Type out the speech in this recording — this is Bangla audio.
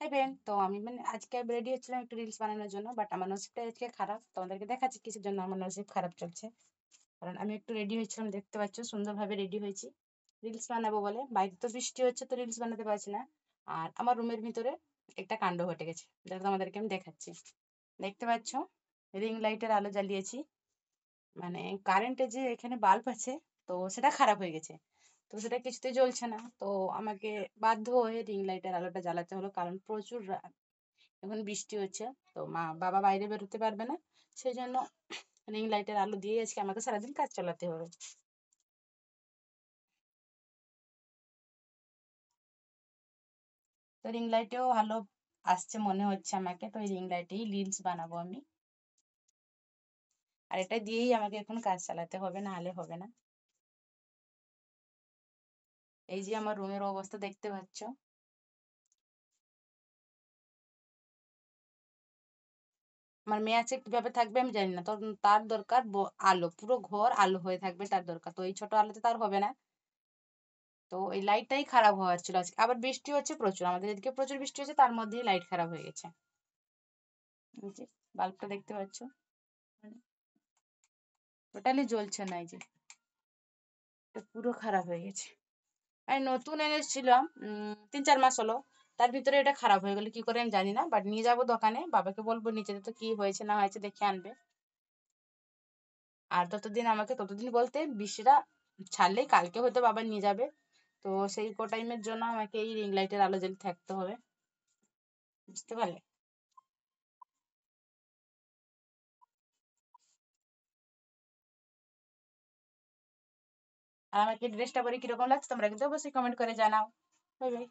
হাই ফ্রেন্ড, তো আমি আজকে রেডি হচ্ছিলাম একটু রিলস বানানোর জন্য, বাট আমার নসিবটা আজকে খারাপ। তোমাদেরকে দেখাচ্ছি কিসের জন্য আমার নসিব খারাপ চলছে। কারণ আমি একটু রেডি হয়েছিলাম, দেখতে পাচ্ছ সুন্দরভাবে রেডি হয়েছি রিলস বানাবো বলে। বাইরে তো বৃষ্টি হচ্ছে, তো রিলস বানাতে পারছি না। আর আমার রুমের ভিতরে একটা কাণ্ড ঘটে গেছে, যেটা তোমাদেরকে আমি দেখাচ্ছি। দেখতে পাচ্ছ, রিং লাইটের আলো জ্বালিয়েছি, কারেন্টের যে এখানে বাল্ব আছে, তো সেটা খারাপ হয়ে গেছে। তো সেটা কিছুতেই জ্বলছে না, তো আমাকে বাধ্য হয়ে রিং লাইটের আলোটা জ্বালাতে হলো, কারণ প্রচুর এখন বৃষ্টি হচ্ছে। তো বাবা বাইরে বেরোতে পারবে না, সেই জন্য রিং লাইটের আলো দিয়ে আজকে আমাকে সারাদিন কাজ চালাতে হবে। তো রিং লাইটেও আলো আসছে মনে হচ্ছে আমাকে, তো এই রিং লাইটেই রিলস বানাবো আমি। আর এটা দিয়েই আমাকে এখন কাজ চালাতে হবে, না হলে হবে না। এই যে আমার রুমের অবস্থা দেখতে পাচ্ছ। আমার মেয়ে আছে কিভাবে থাকবে আমি জানি না, তখন তার দরকার আলো, পুরো ঘর আলো হয়ে থাকবে তার দরকার, তো এই ছোট আলোতে তার হবে না। তো এই লাইটটাই খারাপ হওয়ার ছিল আজকে। আবার বৃষ্টি হচ্ছে প্রচুর, আমাদের এদিকে প্রচুর বৃষ্টি হচ্ছে, তার মধ্যেই লাইট খারাপ হয়ে গেছে। এই যে বাল্বটা দেখতে পাচ্ছ, টোটালি জ্বলছে না। এই যে এটা পুরো খারাপ হয়ে গেছে। আমি নতুন এনেছিলাম 3-4 মাস হলো, তার ভিতরে এটা খারাপ হয়ে গেলো কি করে আমি জানি না, বাট নিয়ে যাবো দোকানে, বাবাকে বলবো নিচে তো কি হয়েছে না হয়েছে দেখে আনবে। আর ততদিন বলতে বৃষ্টিটা ছাড়লেই কালকে হয়তো বাবা নিয়ে যাবে। তো সেই টাইমের জন্য আমাকে এই রিং লাইটের আলো জ্বালিয়ে থাকতে হবে, বুঝতে পারলে। আর আমাকে ড্রেসটা পরে কিরকম লাগছে তোমরা কিন্তু অবশ্যই কমেন্ট করে জানাও। Bye bye.